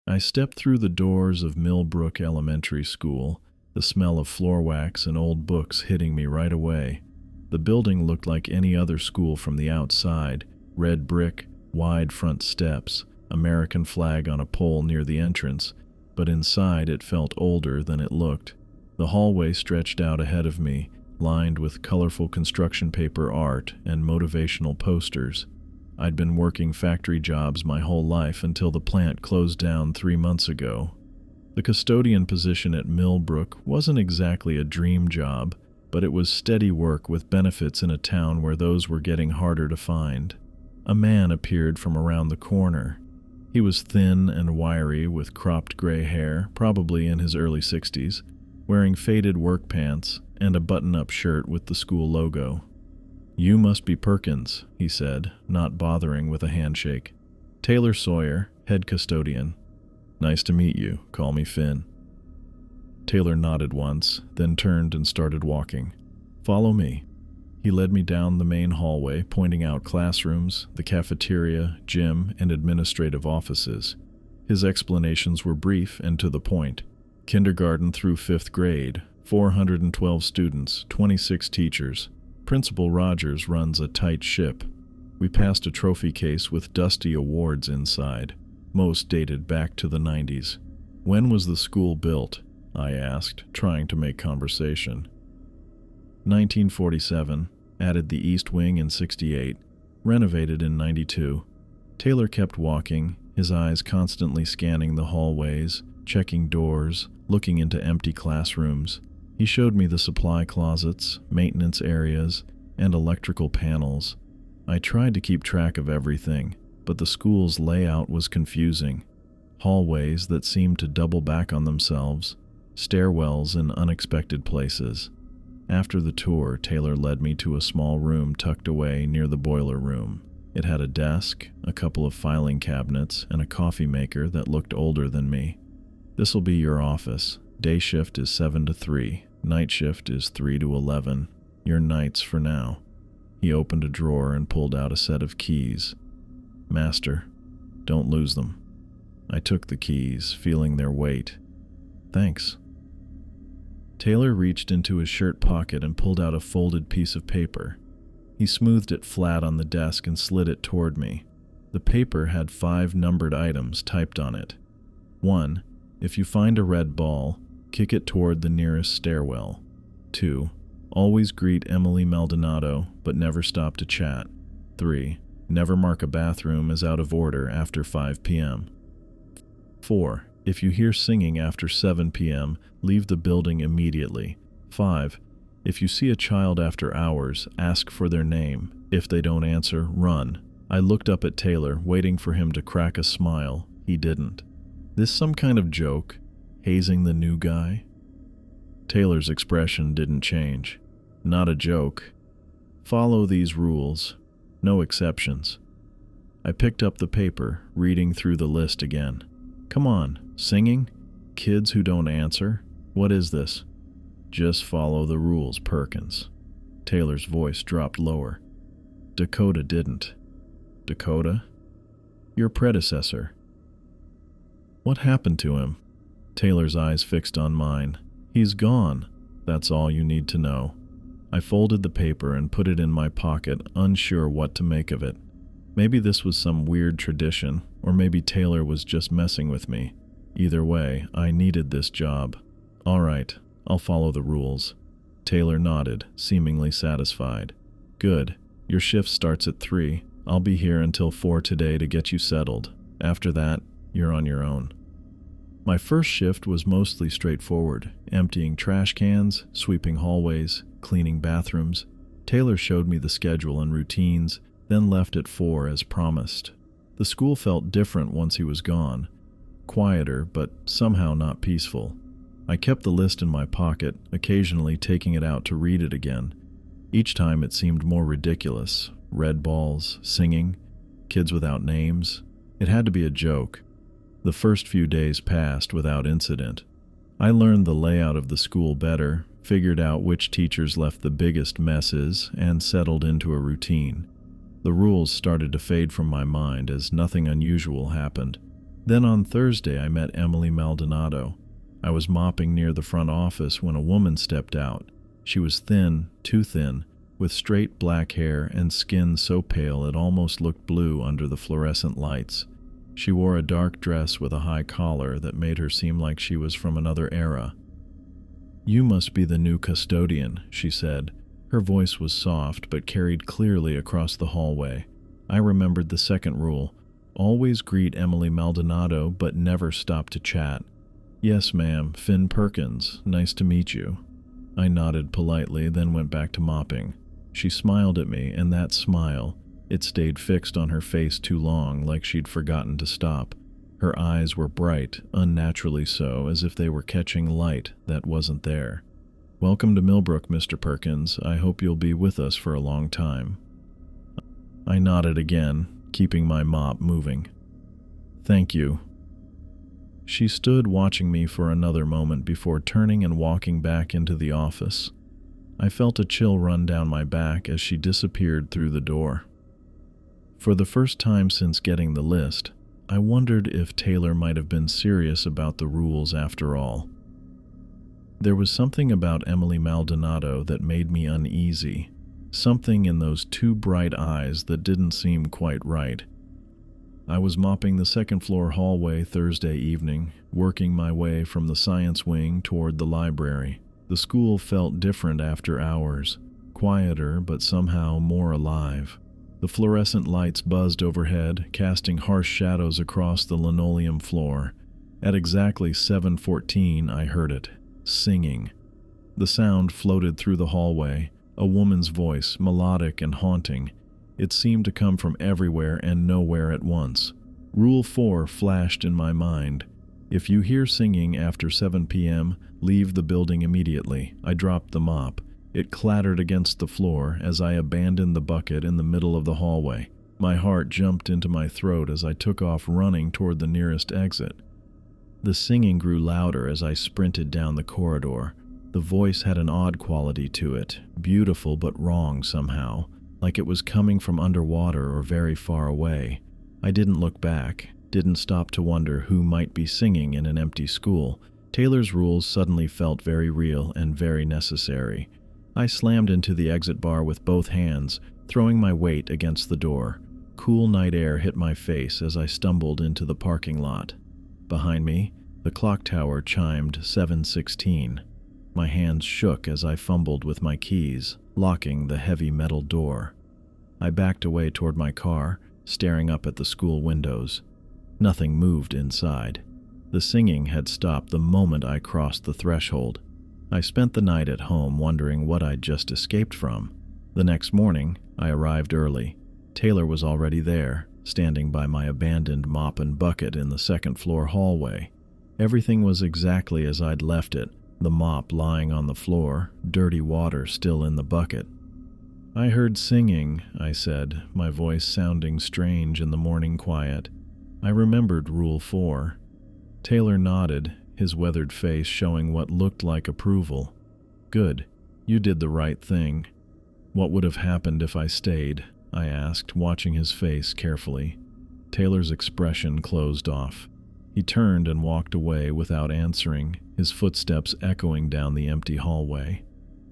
I stepped through the doors of Millbrook Elementary School, the smell of floor wax and old books hitting me right away. The building looked like any other school from the outside: red brick, wide front steps, American flag on a pole near the entrance, but inside it felt older than it looked. The hallway stretched out ahead of me, lined with colorful construction paper art and motivational posters. I'd been working factory jobs my whole life until the plant closed down 3 months ago. The custodian position at Millbrook wasn't exactly a dream job, but it was steady work with benefits in a town where those were getting harder to find. A man appeared from around the corner. He was thin and wiry with cropped gray hair, probably in his early 60s, wearing faded work pants and a button-up shirt with the school logo. "You must be Perkins," he said, not bothering with a handshake. "Taylor Sawyer, head custodian." "Nice to meet you. Call me Finn." Taylor nodded once, then turned and started walking. "Follow me." He led me down the main hallway, pointing out classrooms, the cafeteria, gym, and administrative offices. His explanations were brief and to the point. Kindergarten through 5th grade, 412 students, 26 teachers. Principal Rogers runs a tight ship. We passed a trophy case with dusty awards inside, most dated back to the 90s. "When was the school built?" I asked, trying to make conversation. 1947, added the East Wing in 68, renovated in 92. Taylor kept walking, his eyes constantly scanning the hallways, checking doors, looking into empty classrooms. He showed me the supply closets, maintenance areas, and electrical panels. I tried to keep track of everything, but the school's layout was confusing. Hallways that seemed to double back on themselves, stairwells in unexpected places. After the tour, Taylor led me to a small room tucked away near the boiler room. It had a desk, a couple of filing cabinets, and a coffee maker that looked older than me. "This'll be your office. Day shift is 7 to 3. Night shift is 3 to 11. Your nights for now." He opened a drawer and pulled out a set of keys. "Master, don't lose them." I took the keys, feeling their weight. "Thanks." Taylor reached into his shirt pocket and pulled out a folded piece of paper. He smoothed it flat on the desk and slid it toward me. The paper had 5 numbered items typed on it. 1. If you find a red ball, kick it toward the nearest stairwell. 2. Always greet Emily Maldonado, but never stop to chat. 3. Never mark a bathroom as out of order after 5 p.m. 4. If you hear singing after 7 p.m., leave the building immediately. 5. If you see a child after hours, ask for their name. If they don't answer, run. I looked up at Taylor, waiting for him to crack a smile. He didn't. This some kind of joke? Hazing the new guy? Taylor's expression didn't change. "Not a joke. Follow these rules. No exceptions." I picked up the paper, reading through the list again. "Come on, singing? Kids who don't answer? What is this?" "Just follow the rules, Perkins." Taylor's voice dropped lower. "Dakota didn't." "Dakota?" "Your predecessor." "What happened to him?" Taylor's eyes fixed on mine. "He's gone. That's all you need to know." I folded the paper and put it in my pocket, unsure what to make of it. Maybe this was some weird tradition, or maybe Taylor was just messing with me. Either way, I needed this job. "All right, I'll follow the rules." Taylor nodded, seemingly satisfied. "Good. Your shift starts at 3. I'll be here until 4 today to get you settled. After that, you're on your own." My first shift was mostly straightforward, emptying trash cans, sweeping hallways, cleaning bathrooms. Taylor showed me the schedule and routines, then left at 4 as promised. The school felt different once he was gone. Quieter, but somehow not peaceful. I kept the list in my pocket, occasionally taking it out to read it again. Each time it seemed more ridiculous. Red balls, singing, kids without names. It had to be a joke. The first few days passed without incident. I learned the layout of the school better, figured out which teachers left the biggest messes, and settled into a routine. The rules started to fade from my mind as nothing unusual happened. Then on Thursday, I met Emily Maldonado. I was mopping near the front office when a woman stepped out. She was thin, too thin, with straight black hair and skin so pale it almost looked blue under the fluorescent lights. She wore a dark dress with a high collar that made her seem like she was from another era. "You must be the new custodian," she said. Her voice was soft but carried clearly across the hallway. I remembered the second rule: always greet Emily Maldonado but never stop to chat. "Yes, ma'am, Finn Perkins. Nice to meet you." I nodded politely, then went back to mopping. She smiled at me, and that smile, it stayed fixed on her face too long, like she'd forgotten to stop. Her eyes were bright, unnaturally so, as if they were catching light that wasn't there. "Welcome to Millbrook, Mr. Perkins. I hope you'll be with us for a long time." I nodded again, keeping my mop moving. "Thank you." She stood watching me for another moment before turning and walking back into the office. I felt a chill run down my back as she disappeared through the door. For the first time since getting the list, I wondered if Taylor might have been serious about the rules after all. There was something about Emily Maldonado that made me uneasy, something in those two bright eyes that didn't seem quite right. I was mopping the second-floor hallway Thursday evening, working my way from the science wing toward the library. The school felt different after hours, quieter but somehow more alive. The fluorescent lights buzzed overhead, casting harsh shadows across the linoleum floor. At exactly 7:14, I heard it, singing. The sound floated through the hallway, a woman's voice, melodic and haunting. It seemed to come from everywhere and nowhere at once. Rule 4 flashed in my mind. If you hear singing after 7 p.m., leave the building immediately. I dropped the mop. It clattered against the floor as I abandoned the bucket in the middle of the hallway. My heart jumped into my throat as I took off running toward the nearest exit. The singing grew louder as I sprinted down the corridor. The voice had an odd quality to it, beautiful but wrong somehow, like it was coming from underwater or very far away. I didn't look back, didn't stop to wonder who might be singing in an empty school. Taylor's rules suddenly felt very real and very necessary. I slammed into the exit bar with both hands, throwing my weight against the door. Cool night air hit my face as I stumbled into the parking lot. Behind me, the clock tower chimed 7:16. My hands shook as I fumbled with my keys, locking the heavy metal door. I backed away toward my car, staring up at the school windows. Nothing moved inside. The singing had stopped the moment I crossed the threshold. I spent the night at home wondering what I'd just escaped from. The next morning, I arrived early. Taylor was already there, standing by my abandoned mop and bucket in the second-floor hallway. Everything was exactly as I'd left it, the mop lying on the floor, dirty water still in the bucket. "I heard singing," I said, my voice sounding strange in the morning quiet. I remembered Rule 4. Taylor nodded, his weathered face showing what looked like approval. "Good. You did the right thing." "What would have happened if I stayed?" I asked, watching his face carefully. Taylor's expression closed off. He turned and walked away without answering, his footsteps echoing down the empty hallway.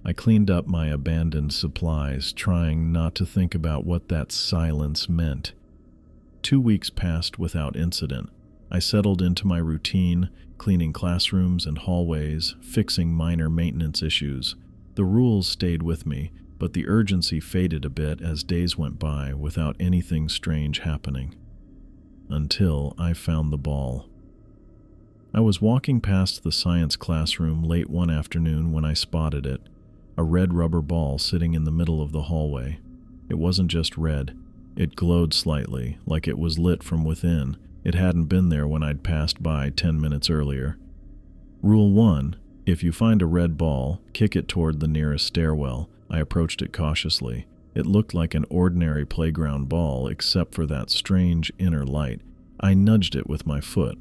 I cleaned up my abandoned supplies, trying not to think about what that silence meant. 2 weeks passed without incident. I settled into my routine, cleaning classrooms and hallways, fixing minor maintenance issues. The rules stayed with me, but the urgency faded a bit as days went by without anything strange happening. Until I found the ball. I was walking past the science classroom late one afternoon when I spotted it, a red rubber ball sitting in the middle of the hallway. It wasn't just red. It glowed slightly, like it was lit from within. It hadn't been there when I'd passed by 10 minutes earlier. Rule 1: if you find a red ball, kick it toward the nearest stairwell. I approached it cautiously. It looked like an ordinary playground ball, except for that strange inner light. I nudged it with my foot.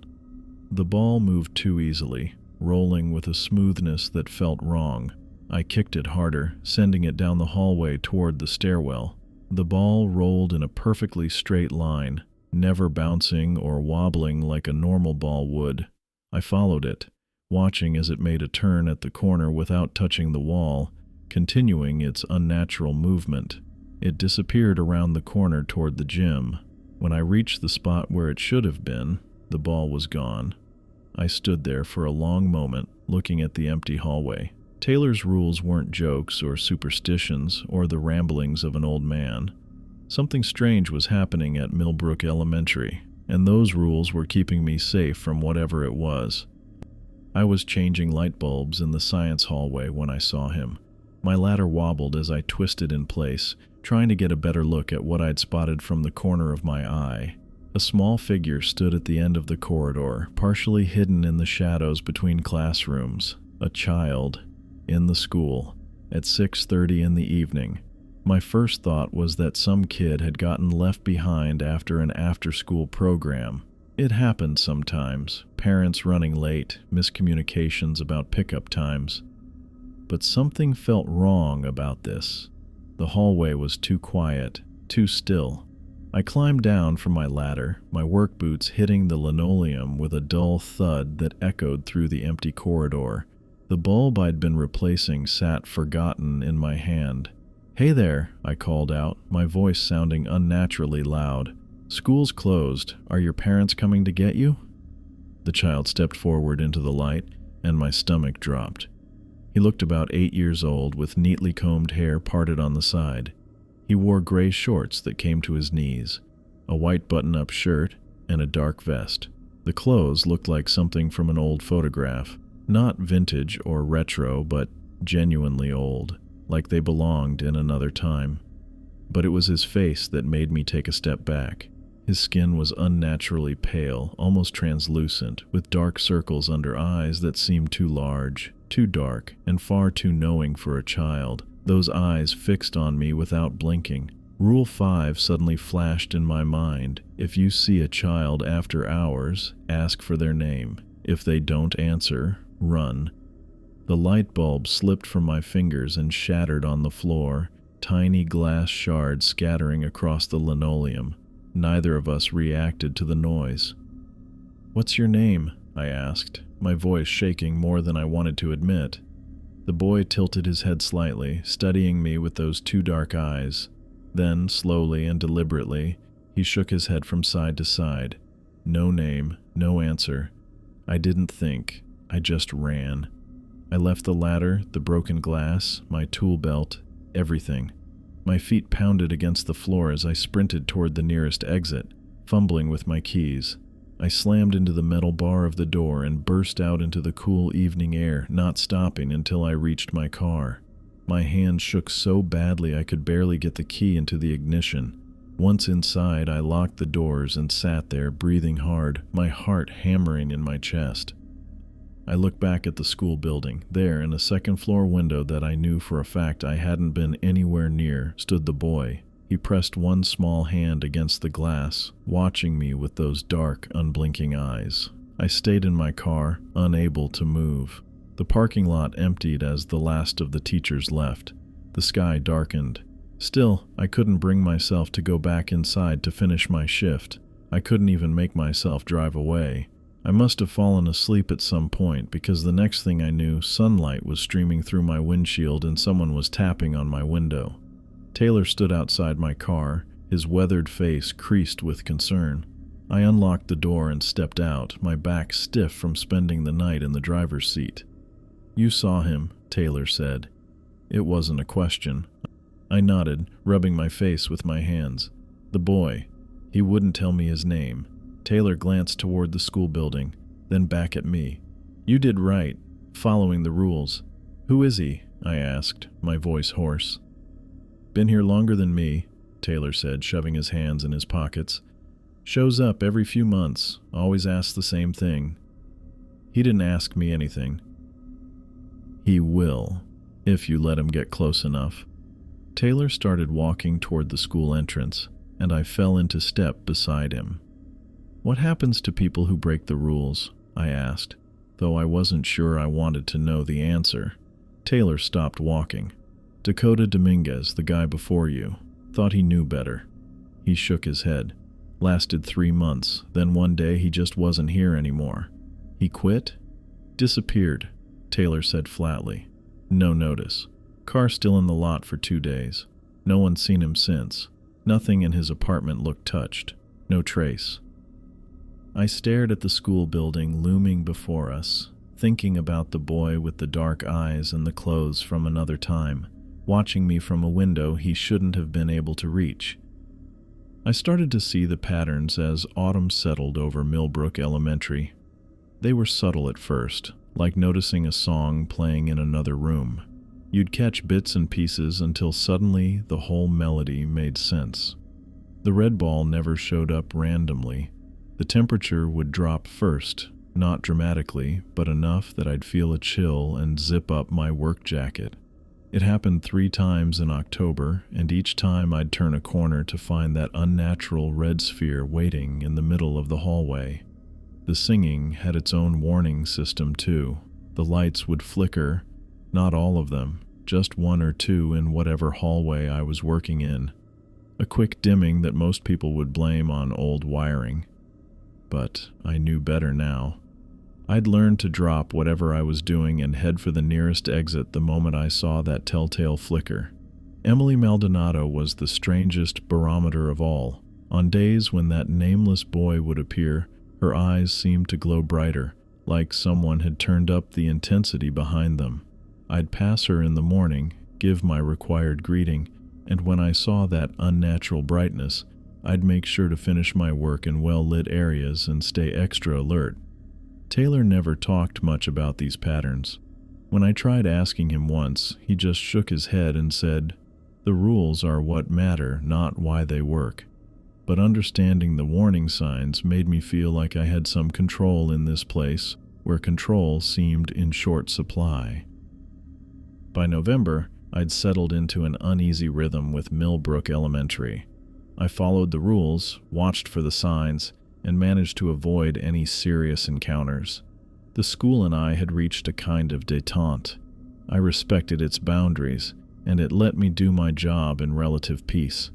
The ball moved too easily, rolling with a smoothness that felt wrong. I kicked it harder, sending it down the hallway toward the stairwell. The ball rolled in a perfectly straight line, never bouncing or wobbling like a normal ball would. I followed it, watching as it made a turn at the corner without touching the wall, continuing its unnatural movement. It disappeared around the corner toward the gym. When I reached the spot where it should have been, the ball was gone. I stood there for a long moment, looking at the empty hallway. Taylor's rules weren't jokes or superstitions or the ramblings of an old man. Something strange was happening at Millbrook Elementary, and those rules were keeping me safe from whatever it was. I was changing light bulbs in the science hallway when I saw him. My ladder wobbled as I twisted in place, trying to get a better look at what I'd spotted from the corner of my eye. A small figure stood at the end of the corridor, partially hidden in the shadows between classrooms. A child. In the school. At 6:30 in the evening. My first thought was that some kid had gotten left behind after an after-school program. It happened sometimes. Parents running late, miscommunications about pickup times. But something felt wrong about this. The hallway was too quiet, too still. I climbed down from my ladder, my work boots hitting the linoleum with a dull thud that echoed through the empty corridor. The bulb I'd been replacing sat forgotten in my hand. "Hey there," I called out, my voice sounding unnaturally loud. "School's closed. Are your parents coming to get you?" The child stepped forward into the light, and my stomach dropped. He looked about 8 years old, with neatly combed hair parted on the side. He wore gray shorts that came to his knees, a white button-up shirt, and a dark vest. The clothes looked like something from an old photograph. Not vintage or retro, but genuinely old, like they belonged in another time. But it was his face that made me take a step back. His skin was unnaturally pale, almost translucent, with dark circles under eyes that seemed too large, too dark, and far too knowing for a child. Those eyes fixed on me without blinking. Rule 5 suddenly flashed in my mind. If you see a child after hours, ask for their name. If they don't answer, run. The light bulb slipped from my fingers and shattered on the floor, tiny glass shards scattering across the linoleum. Neither of us reacted to the noise. "What's your name?" I asked, my voice shaking more than I wanted to admit. The boy tilted his head slightly, studying me with those two dark eyes. Then, slowly and deliberately, he shook his head from side to side. No name, no answer. I didn't think. I just ran. I left the ladder, the broken glass, my tool belt, everything. My feet pounded against the floor as I sprinted toward the nearest exit, fumbling with my keys. I slammed into the metal bar of the door and burst out into the cool evening air, not stopping until I reached my car. My hand shook so badly I could barely get the key into the ignition. Once inside, I locked the doors and sat there, breathing hard, my heart hammering in my chest. I looked back at the school building. There, in a second-floor window that I knew for a fact I hadn't been anywhere near, stood the boy. He pressed one small hand against the glass, watching me with those dark, unblinking eyes. I stayed in my car, unable to move. The parking lot emptied as the last of the teachers left. The sky darkened. Still, I couldn't bring myself to go back inside to finish my shift. I couldn't even make myself drive away. I must have fallen asleep at some point, because the next thing I knew, sunlight was streaming through my windshield and someone was tapping on my window. Taylor stood outside my car, his weathered face creased with concern. I unlocked the door and stepped out, my back stiff from spending the night in the driver's seat. "You saw him," Taylor said. It wasn't a question. I nodded, rubbing my face with my hands. The boy. He wouldn't tell me his name. Taylor glanced toward the school building, then back at me. "You did right, following the rules. Who is he?" I asked, my voice hoarse. "Been here longer than me," Taylor said, shoving his hands in his pockets. "Shows up every few months, always asks the same thing. He didn't ask me anything. He will, if you let him get close enough." Taylor started walking toward the school entrance, and I fell into step beside him. "What happens to people who break the rules?" I asked, though I wasn't sure I wanted to know the answer. Taylor stopped walking. "Dakota Dominguez, the guy before you, thought he knew better." He shook his head. Lasted 3 months, then one day he just wasn't here anymore. He quit? Disappeared, Taylor said flatly. No notice. Car still in the lot for 2 days. No one's seen him since. Nothing in his apartment looked touched. No trace. I stared at the school building looming before us, thinking about the boy with the dark eyes and the clothes from another time, watching me from a window he shouldn't have been able to reach. I started to see the patterns as autumn settled over Millbrook Elementary. They were subtle at first, like noticing a song playing in another room. You'd catch bits and pieces until suddenly the whole melody made sense. The red ball never showed up randomly. The temperature would drop first, not dramatically, but enough that I'd feel a chill and zip up my work jacket. It happened 3 times in October, and each time I'd turn a corner to find that unnatural red sphere waiting in the middle of the hallway. The singing had its own warning system too. The lights would flicker, not all of them, just 1 or 2 in whatever hallway I was working in. A quick dimming that most people would blame on old wiring. But I knew better now. I'd learned to drop whatever I was doing and head for the nearest exit the moment I saw that telltale flicker. Emily Maldonado was the strangest barometer of all. On days when that nameless boy would appear, her eyes seemed to glow brighter, like someone had turned up the intensity behind them. I'd pass her in the morning, give my required greeting, and when I saw that unnatural brightness, I'd make sure to finish my work in well-lit areas and stay extra alert. Taylor never talked much about these patterns. When I tried asking him once, he just shook his head and said, "The rules are what matter, not why they work." But understanding the warning signs made me feel like I had some control in this place, where control seemed in short supply. By November, I'd settled into an uneasy rhythm with Millbrook Elementary. I followed the rules, watched for the signs, and managed to avoid any serious encounters. The school and I had reached a kind of détente. I respected its boundaries, and it let me do my job in relative peace,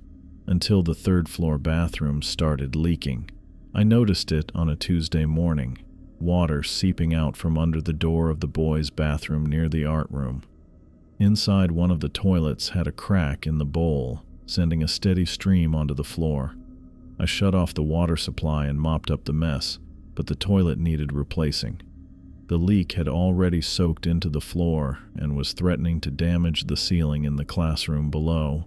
until the 3rd-floor bathroom started leaking. I noticed it on a Tuesday morning, water seeping out from under the door of the boys' bathroom near the art room. Inside, one of the toilets had a crack in the bowl, sending a steady stream onto the floor. I shut off the water supply and mopped up the mess, but the toilet needed replacing. The leak had already soaked into the floor and was threatening to damage the ceiling in the classroom below.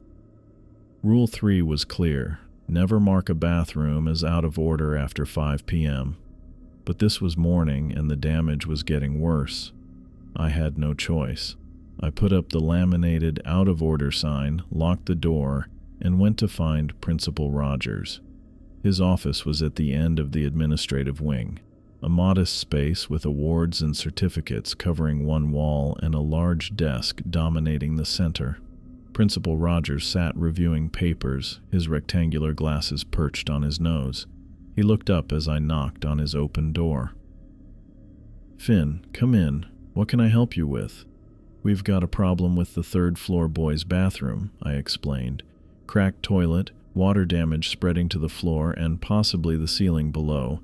Rule 3 was clear: never mark a bathroom as out of order after 5 p.m. But this was morning and the damage was getting worse. I had no choice. I put up the laminated out of order sign, locked the door, and went to find Principal Rogers. His office was at the end of the administrative wing, a modest space with awards and certificates covering one wall and a large desk dominating the center. Principal Rogers sat reviewing papers, his rectangular glasses perched on his nose. He looked up as I knocked on his open door. "Finn, come in. What can I help you with?" "We've got a problem with the 3rd-floor boys' bathroom," I explained. "Cracked toilet, water damage spreading to the floor and possibly the ceiling below.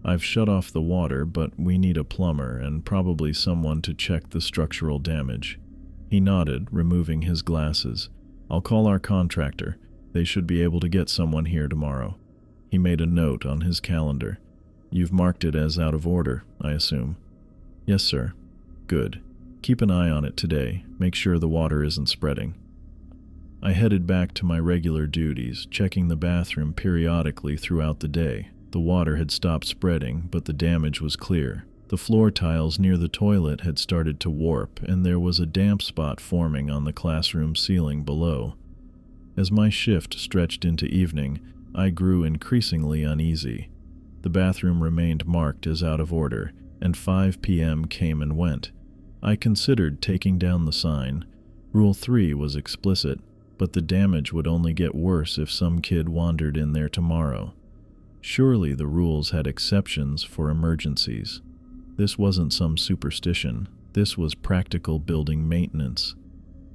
I've shut off the water, but we need a plumber and probably someone to check the structural damage." He nodded, removing his glasses. "I'll call our contractor. They should be able to get someone here tomorrow." He made a note on his calendar. "You've marked it as out of order, I assume?" "Yes, sir." "Good. Keep an eye on it today. Make sure the water isn't spreading." I headed back to my regular duties, checking the bathroom periodically throughout the day. The water had stopped spreading, but the damage was clear. The floor tiles near the toilet had started to warp, and there was a damp spot forming on the classroom ceiling below. As my shift stretched into evening, I grew increasingly uneasy. The bathroom remained marked as out of order, and 5 p.m. came and went. I considered taking down the sign. Rule 3 was explicit, but the damage would only get worse if some kid wandered in there tomorrow. Surely the rules had exceptions for emergencies. This wasn't some superstition. This was practical building maintenance.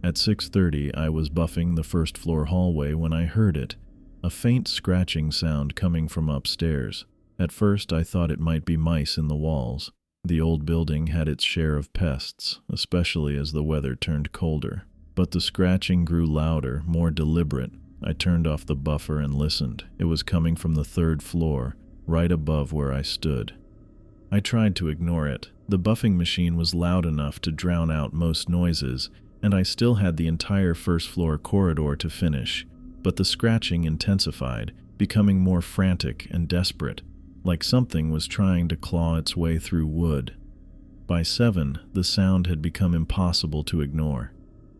At 6:30, I was buffing the 1st-floor hallway when I heard it. a faint scratching sound coming from upstairs. At first I thought it might be mice in the walls. The old building had its share of pests, especially as the weather turned colder. But the scratching grew louder, more deliberate. I turned off the buffer and listened. It was coming from the 3rd floor, right above where I stood. I tried to ignore it. The buffing machine was loud enough to drown out most noises, and I still had the entire 1st floor corridor to finish. But the scratching intensified, becoming more frantic and desperate, like something was trying to claw its way through wood. By 7, the sound had become impossible to ignore.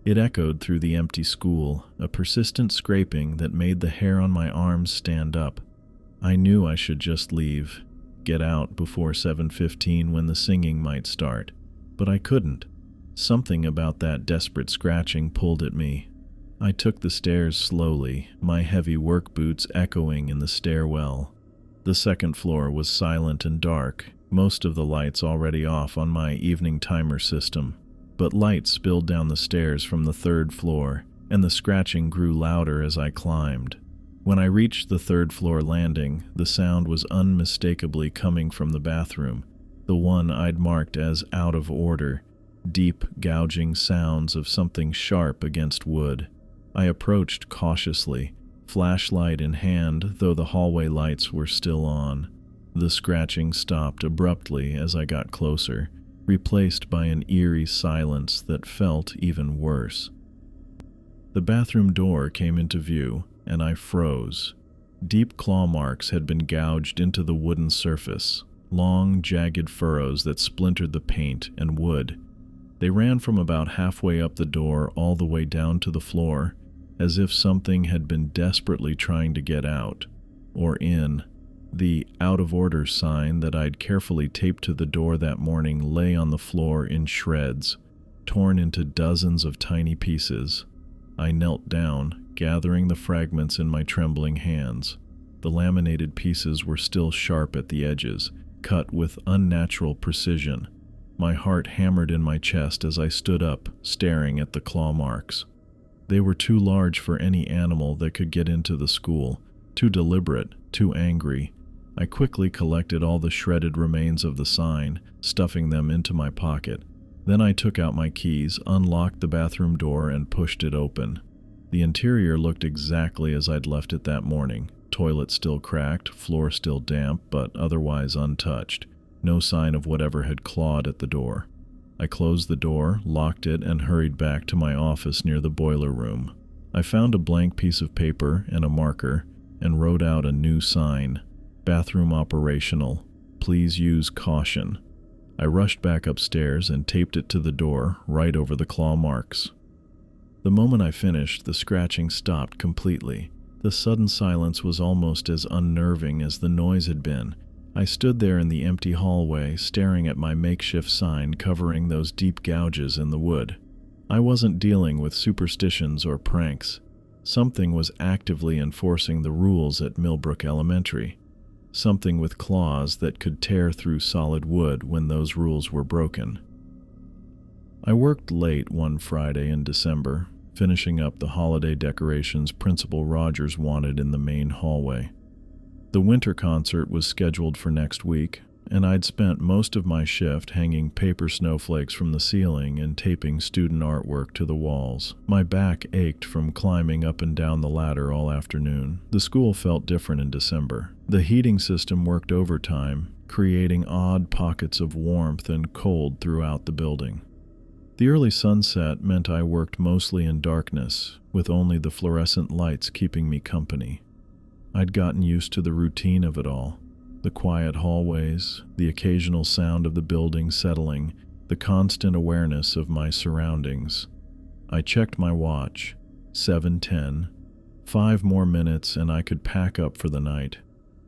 It echoed through the empty school, a persistent scraping that made the hair on my arms stand up. I knew I should just leave, get out before 7:15 when the singing might start, but I couldn't. Something about that desperate scratching pulled at me. I took the stairs slowly, my heavy work boots echoing in the stairwell. The 2nd floor was silent and dark, most of the lights already off on my evening timer system. But light spilled down the stairs from the 3rd floor, and the scratching grew louder as I climbed. When I reached the 3rd floor landing, the sound was unmistakably coming from the bathroom, the one I'd marked as out of order, deep, gouging sounds of something sharp against wood. I approached cautiously, flashlight in hand, though the hallway lights were still on. The scratching stopped abruptly as I got closer, replaced by an eerie silence that felt even worse. The bathroom door came into view, and I froze. Deep claw marks had been gouged into the wooden surface, long, jagged furrows that splintered the paint and wood. They ran from about halfway up the door all the way down to the floor, as if something had been desperately trying to get out, or in. The out-of-order sign that I'd carefully taped to the door that morning lay on the floor in shreds, torn into dozens of tiny pieces. I knelt down, gathering the fragments in my trembling hands. The laminated pieces were still sharp at the edges, cut with unnatural precision. My heart hammered in my chest as I stood up, staring at the claw marks. They were too large for any animal that could get into the school, too deliberate, too angry. I quickly collected all the shredded remains of the sign, stuffing them into my pocket. Then I took out my keys, unlocked the bathroom door, and pushed it open. The interior looked exactly as I'd left it that morning. Toilet still cracked, floor still damp, but otherwise untouched. No sign of whatever had clawed at the door. I closed the door, locked it, and hurried back to my office near the boiler room. I found a blank piece of paper and a marker, and wrote out a new sign. Bathroom operational. Please use caution. I rushed back upstairs and taped it to the door, right over the claw marks. The moment I finished, the scratching stopped completely. The sudden silence was almost as unnerving as the noise had been. I stood there in the empty hallway, staring at my makeshift sign covering those deep gouges in the wood. I wasn't dealing with superstitions or pranks. Something was actively enforcing the rules at Millbrook Elementary. Something with claws that could tear through solid wood when those rules were broken. I worked late one Friday in December, finishing up the holiday decorations Principal Rogers wanted in the main hallway. The winter concert was scheduled for next week, and I'd spent most of my shift hanging paper snowflakes from the ceiling and taping student artwork to the walls. My back ached from climbing up and down the ladder all afternoon. The school felt different in December. The heating system worked overtime, creating odd pockets of warmth and cold throughout the building. The early sunset meant I worked mostly in darkness, with only the fluorescent lights keeping me company. I'd gotten used to the routine of it all. The quiet hallways, the occasional sound of the building settling, the constant awareness of my surroundings. I checked my watch. 7:10. 5 more minutes and I could pack up for the night.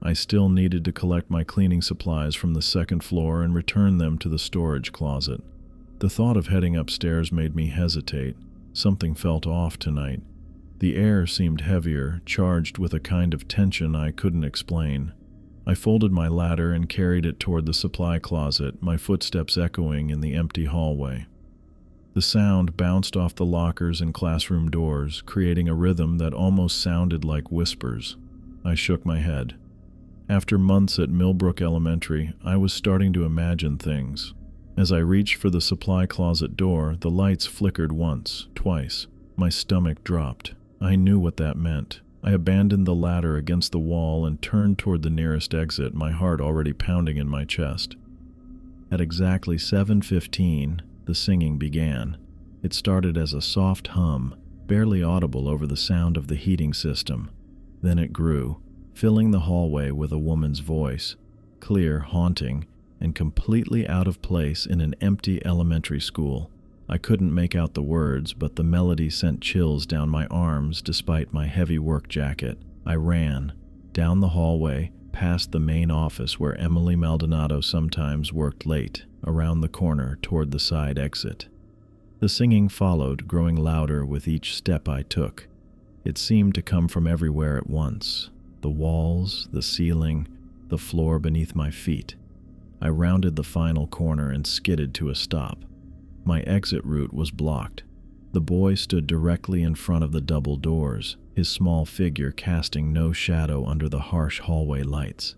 I still needed to collect my cleaning supplies from the 2nd floor and return them to the storage closet. The thought of heading upstairs made me hesitate. Something felt off tonight. The air seemed heavier, charged with a kind of tension I couldn't explain. I folded my ladder and carried it toward the supply closet, my footsteps echoing in the empty hallway. The sound bounced off the lockers and classroom doors, creating a rhythm that almost sounded like whispers. I shook my head. After months at Millbrook Elementary, I was starting to imagine things. As I reached for the supply closet door, the lights flickered once, twice. My stomach dropped. I knew what that meant. I abandoned the ladder against the wall and turned toward the nearest exit, my heart already pounding in my chest. At exactly 7:15, the singing began. It started as a soft hum, barely audible over the sound of the heating system. Then it grew, filling the hallway with a woman's voice, clear, haunting, and completely out of place in an empty elementary school. I couldn't make out the words, but the melody sent chills down my arms despite my heavy work jacket. I ran, down the hallway, past the main office where Emily Maldonado sometimes worked late, around the corner toward the side exit. The singing followed, growing louder with each step I took. It seemed to come from everywhere at once. The walls, the ceiling, the floor beneath my feet. I rounded the final corner and skidded to a stop. My exit route was blocked. The boy stood directly in front of the double doors, his small figure casting no shadow under the harsh hallway lights.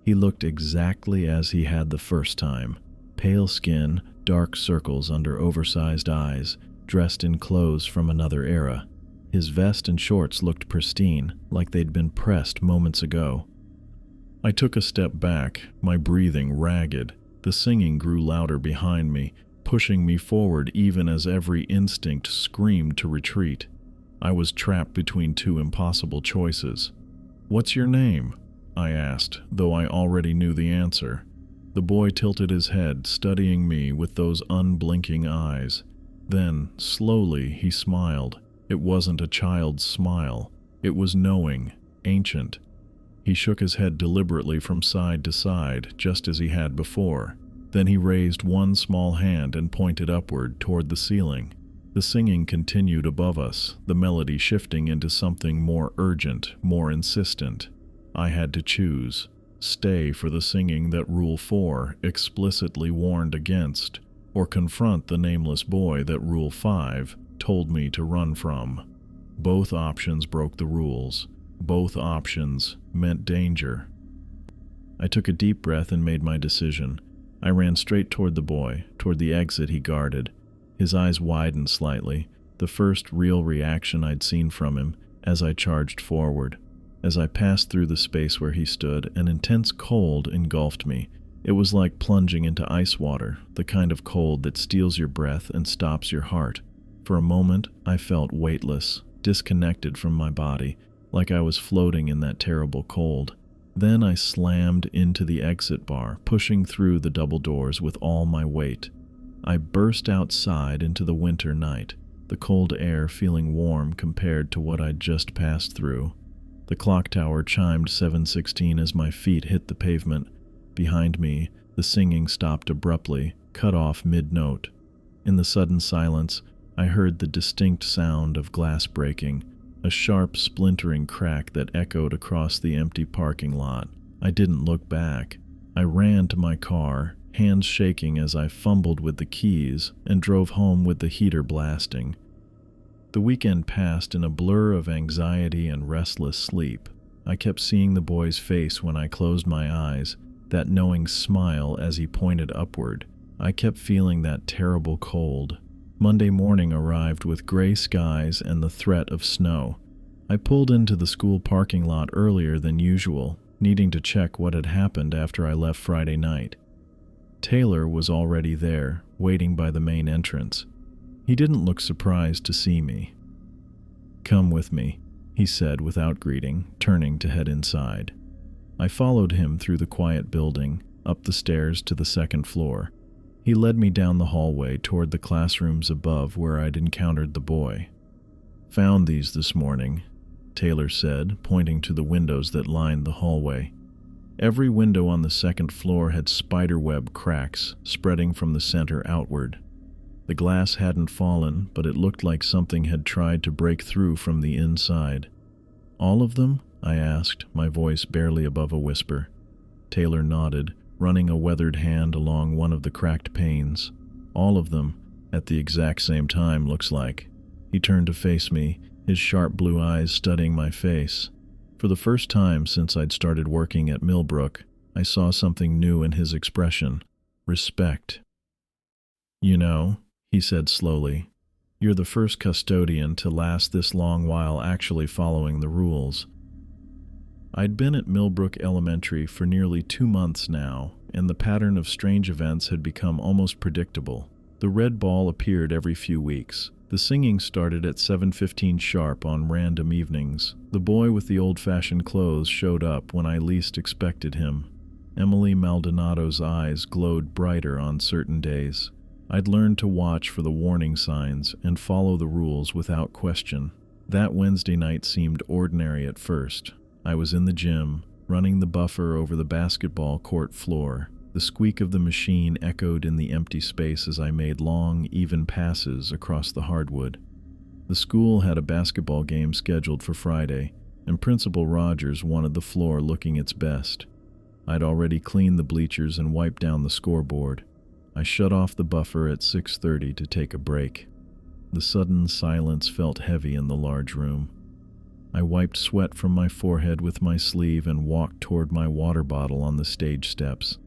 He looked exactly as he had the first time. Pale skin, dark circles under oversized eyes, dressed in clothes from another era. His vest and shorts looked pristine, like they'd been pressed moments ago. I took a step back, my breathing ragged. The singing grew louder behind me, pushing me forward even as every instinct screamed to retreat. I was trapped between two impossible choices. "What's your name?" I asked, though I already knew the answer. The boy tilted his head, studying me with those unblinking eyes. Then, slowly, he smiled. It wasn't a child's smile. It was knowing, ancient. He shook his head deliberately from side to side, just as he had before. Then he raised one small hand and pointed upward toward the ceiling. The singing continued above us, the melody shifting into something more urgent, more insistent. I had to choose. Stay for the singing that Rule 4 explicitly warned against, or confront the nameless boy that Rule 5 told me to run from. Both options broke the rules. Both options meant danger. I took a deep breath and made my decision. I ran straight toward the boy, toward the exit he guarded. His eyes widened slightly, the first real reaction I'd seen from him, as I charged forward. As I passed through the space where he stood, an intense cold engulfed me. It was like plunging into ice water, the kind of cold that steals your breath and stops your heart. For a moment, I felt weightless, disconnected from my body, like I was floating in that terrible cold. Then I slammed into the exit bar, pushing through the double doors with all my weight. I burst outside into the winter night, the cold air feeling warm compared to what I'd just passed through. The clock tower chimed 7:16 as my feet hit the pavement. Behind me, the singing stopped abruptly, cut off mid-note. In the sudden silence, I heard the distinct sound of glass breaking, a sharp splintering crack that echoed across the empty parking lot. I didn't look back. I ran to my car, hands shaking as I fumbled with the keys, and drove home with the heater blasting. The weekend passed in a blur of anxiety and restless sleep. I kept seeing the boy's face when I closed my eyes, that knowing smile as he pointed upward. I kept feeling that terrible cold. Monday morning arrived with gray skies and the threat of snow. I pulled into the school parking lot earlier than usual, needing to check what had happened after I left Friday night. Taylor was already there, waiting by the main entrance. He didn't look surprised to see me. "Come with me," he said without greeting, turning to head inside. I followed him through the quiet building, up the stairs to the second floor. He led me down the hallway toward the classrooms above where I'd encountered the boy. "Found these this morning," Taylor said, pointing to the windows that lined the hallway. Every window on the second floor had spiderweb cracks spreading from the center outward. The glass hadn't fallen, but it looked like something had tried to break through from the inside. "All of them?" I asked, my voice barely above a whisper. Taylor nodded, running a weathered hand along one of the cracked panes. "All of them, at the exact same time, looks like." He turned to face me, his sharp blue eyes studying my face. For the first time since I'd started working at Millbrook, I saw something new in his expression: respect. "You know," he said slowly, "you're the first custodian to last this long while actually following the rules." I'd been at Millbrook Elementary for nearly 2 months now, and the pattern of strange events had become almost predictable. The red ball appeared every few weeks. The singing started at 7:15 sharp on random evenings. The boy with the old-fashioned clothes showed up when I least expected him. Emily Maldonado's eyes glowed brighter on certain days. I'd learned to watch for the warning signs and follow the rules without question. That Wednesday night seemed ordinary at first. I was in the gym, running the buffer over the basketball court floor. The squeak of the machine echoed in the empty space as I made long, even passes across the hardwood. The school had a basketball game scheduled for Friday, and Principal Rogers wanted the floor looking its best. I'd already cleaned the bleachers and wiped down the scoreboard. I shut off the buffer at 6:30 to take a break. The sudden silence felt heavy in the large room. I wiped sweat from my forehead with my sleeve and walked toward my water bottle on the stage steps.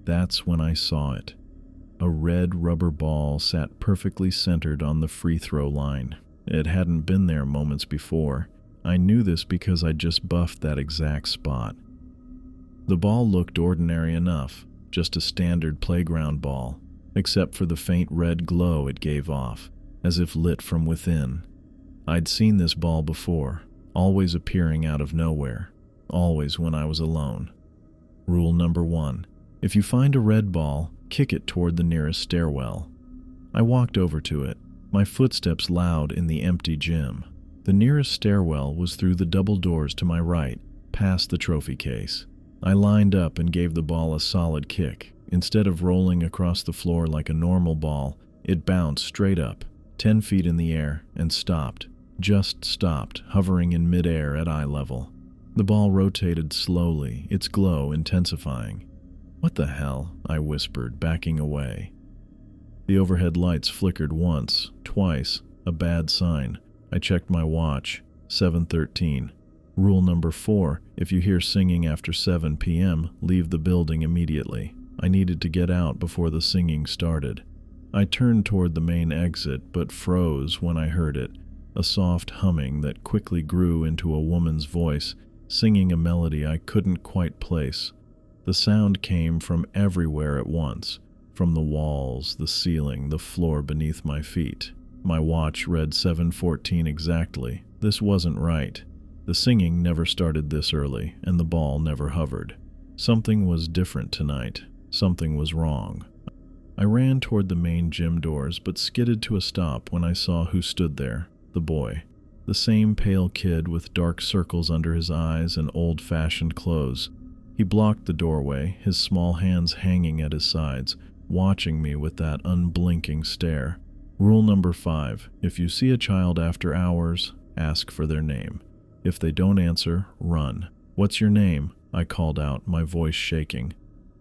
That's when I saw it. A red rubber ball sat perfectly centered on the free throw line. It hadn't been there moments before. I knew this because I'd just buffed that exact spot. The ball looked ordinary enough, just a standard playground ball, except for the faint red glow it gave off, as if lit from within. I'd seen this ball before, always appearing out of nowhere, always when I was alone. Rule number 1. If you find a red ball, kick it toward the nearest stairwell. I walked over to it, my footsteps loud in the empty gym. The nearest stairwell was through the double doors to my right, past the trophy case. I lined up and gave the ball a solid kick. Instead of rolling across the floor like a normal ball, it bounced straight up, 10 feet in the air, and stopped. Just stopped, hovering in midair at eye level. The ball rotated slowly, its glow intensifying. "What the hell?" I whispered, backing away. The overhead lights flickered once, twice, a bad sign. I checked my watch, 7:13. Rule number 4, if you hear singing after 7 p.m., leave the building immediately. I needed to get out before the singing started. I turned toward the main exit, but froze when I heard it, a soft humming that quickly grew into a woman's voice, singing a melody I couldn't quite place. The sound came from everywhere at once, from the walls, the ceiling, the floor beneath my feet. My watch read 7:14 exactly. This wasn't right. The singing never started this early, and the ball never hovered. Something was different tonight. Something was wrong. I ran toward the main gym doors, but skidded to a stop when I saw who stood there. The boy. The same pale kid with dark circles under his eyes and old-fashioned clothes. He blocked the doorway, his small hands hanging at his sides, watching me with that unblinking stare. Rule number 5. If you see a child after hours, ask for their name. If they don't answer, run. "What's your name?" I called out, my voice shaking.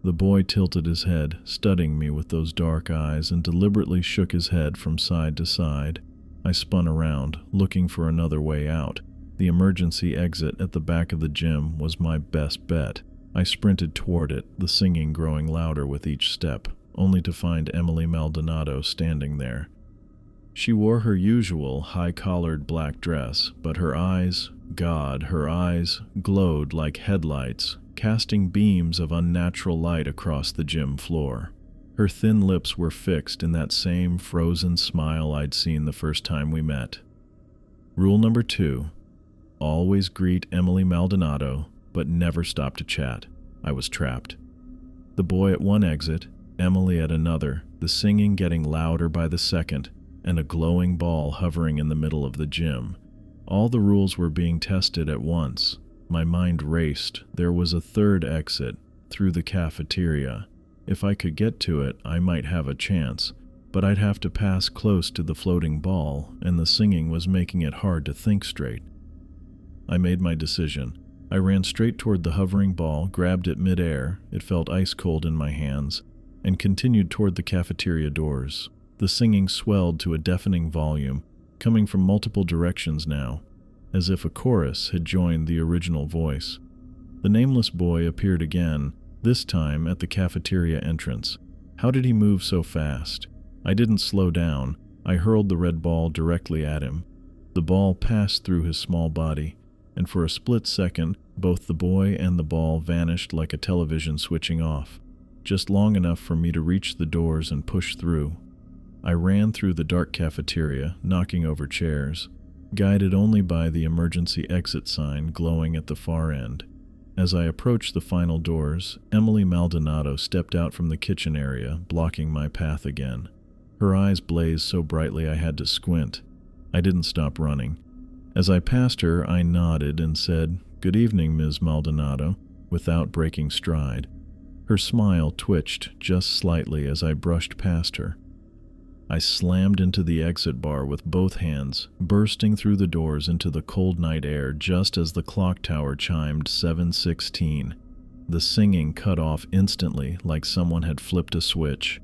The boy tilted his head, studying me with those dark eyes, and deliberately shook his head from side to side. I spun around, looking for another way out. The emergency exit at the back of the gym was my best bet. I sprinted toward it, the singing growing louder with each step, only to find Emily Maldonado standing there. She wore her usual high-collared black dress, but her eyes, God, her eyes glowed like headlights, casting beams of unnatural light across the gym floor. Her thin lips were fixed in that same frozen smile I'd seen the first time we met. Rule number 2. Always greet Emily Maldonado, but never stop to chat. I was trapped. The boy at one exit, Emily at another, the singing getting louder by the second, and a glowing ball hovering in the middle of the gym. All the rules were being tested at once. My mind raced. There was a third exit, through the cafeteria. If I could get to it, I might have a chance, but I'd have to pass close to the floating ball, and the singing was making it hard to think straight. I made my decision. I ran straight toward the hovering ball, grabbed it midair, it felt ice cold in my hands, and continued toward the cafeteria doors. The singing swelled to a deafening volume, coming from multiple directions now. as if a chorus had joined the original voice. The nameless boy appeared again, this time at the cafeteria entrance. How did he move so fast? I didn't slow down. I hurled the red ball directly at him. The ball passed through his small body, and for a split second, both the boy and the ball vanished like a television switching off, just long enough for me to reach the doors and push through. I ran through the dark cafeteria, knocking over chairs, guided only by the emergency exit sign glowing at the far end. As I approached the final doors, Emily Maldonado stepped out from the kitchen area, blocking my path again. Her eyes blazed so brightly I had to squint. I didn't stop running. As I passed her, I nodded and said, "Good evening, Ms. Maldonado," without breaking stride. Her smile twitched just slightly as I brushed past her. I slammed into the exit bar with both hands, bursting through the doors into the cold night air just as the clock tower chimed 7:16. The singing cut off instantly like someone had flipped a switch.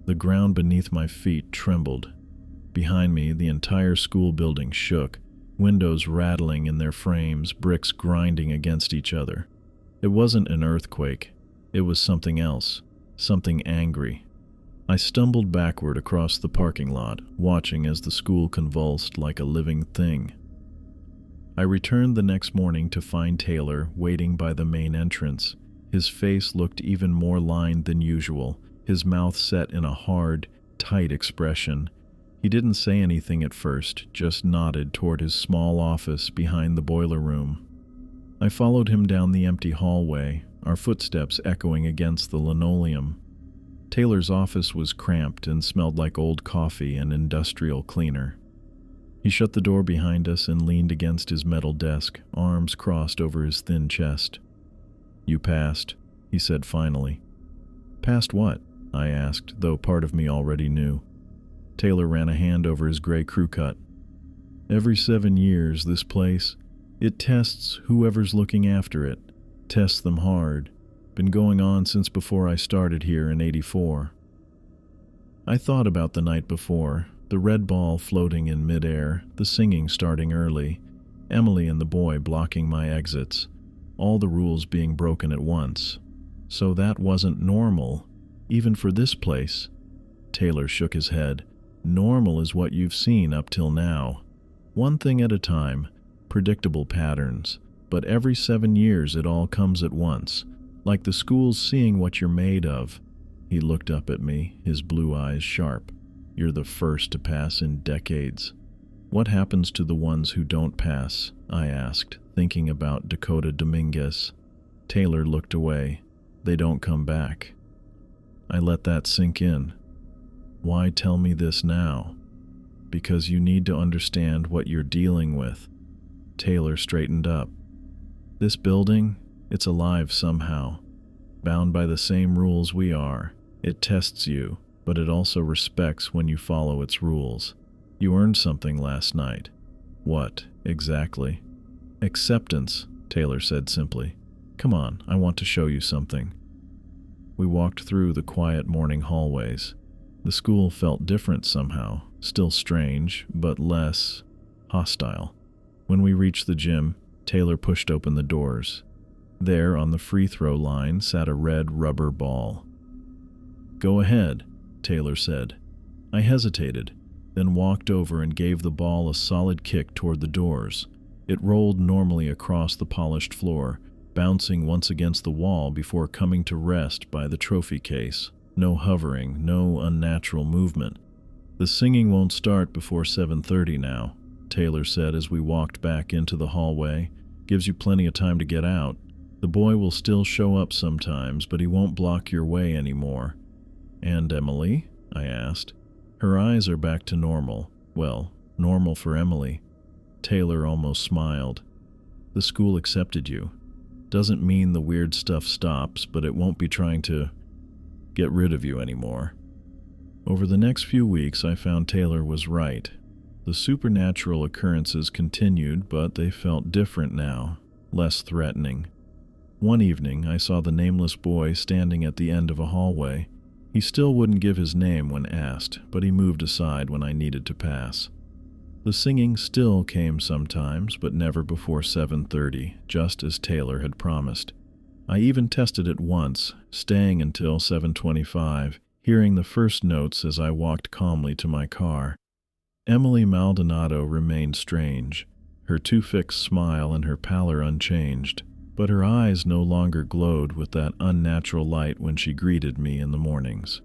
The ground beneath my feet trembled. Behind me, the entire school building shook, windows rattling in their frames, bricks grinding against each other. It wasn't an earthquake. It was something else, something angry. I stumbled backward across the parking lot, watching as the school convulsed like a living thing. I returned the next morning to find Taylor waiting by the main entrance. His face looked even more lined than usual, his mouth set in a hard, tight expression. He didn't say anything at first, just nodded toward his small office behind the boiler room. I followed him down the empty hallway, our footsteps echoing against the linoleum. Taylor's office was cramped and smelled like old coffee and industrial cleaner. He shut the door behind us and leaned against his metal desk, arms crossed over his thin chest. "You passed," he said finally. "Passed what?" I asked, though part of me already knew. Taylor ran a hand over his gray crew cut. "Every 7 years, this place, it tests whoever's looking after it, tests them hard. Been going on since before I started here in '84. I thought about the night before, the red ball floating in midair, the singing starting early, Emily and the boy blocking my exits, all the rules being broken at once. So that wasn't normal, even for this place." Taylor shook his head. "Normal is what you've seen up till now. One thing at a time, predictable patterns, but every 7 years it all comes at once, like the school's seeing what you're made of." He looked up at me, his blue eyes sharp. "You're the first to pass in decades." "What happens to the ones who don't pass?" I asked, thinking about Dakota Dominguez. Taylor looked away. "They don't come back." I let that sink in. "Why tell me this now?" "Because you need to understand what you're dealing with." Taylor straightened up. "This building, it's alive somehow, bound by the same rules we are. It tests you, but it also respects when you follow its rules. You earned something last night." "What, exactly?" "Acceptance," Taylor said simply. "Come on, I want to show you something." We walked through the quiet morning hallways. The school felt different somehow, still strange, but less hostile. When we reached the gym, Taylor pushed open the doors. There, on the free throw line, sat a red rubber ball. "Go ahead," Taylor said. I hesitated, then walked over and gave the ball a solid kick toward the doors. It rolled normally across the polished floor, bouncing once against the wall before coming to rest by the trophy case. No hovering, no unnatural movement. "The singing won't start before 7:30 now," Taylor said as we walked back into the hallway. "Gives you plenty of time to get out. The boy will still show up sometimes, but he won't block your way anymore." "And Emily?" I asked. "Her eyes are back to normal. Well, normal for Emily." Taylor almost smiled. "The school accepted you. Doesn't mean the weird stuff stops, but it won't be trying to get rid of you anymore." Over the next few weeks, I found Taylor was right. The supernatural occurrences continued, but they felt different now, less threatening. One evening, I saw the nameless boy standing at the end of a hallway. He still wouldn't give his name when asked, but he moved aside when I needed to pass. The singing still came sometimes, but never before 7:30, just as Taylor had promised. I even tested it once, staying until 7:25, hearing the first notes as I walked calmly to my car. Emily Maldonado remained strange, her too-fixed smile and her pallor unchanged, but her eyes no longer glowed with that unnatural light when she greeted me in the mornings.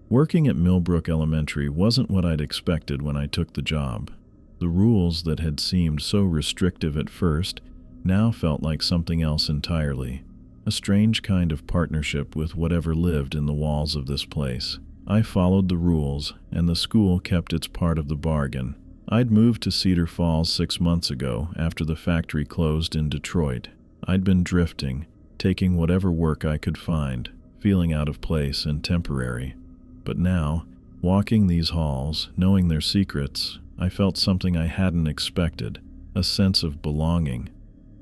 Working at Millbrook Elementary wasn't what I'd expected when I took the job. The rules that had seemed so restrictive at first now felt like something else entirely, a strange kind of partnership with whatever lived in the walls of this place. I followed the rules, and the school kept its part of the bargain. I'd moved to Cedar Falls 6 months ago after the factory closed in Detroit. I'd been drifting, taking whatever work I could find, feeling out of place and temporary. But now, walking these halls, knowing their secrets, I felt something I hadn't expected, a sense of belonging.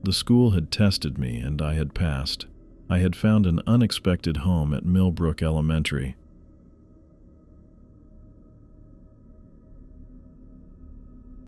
The school had tested me, and I had passed. I had found an unexpected home at Millbrook Elementary,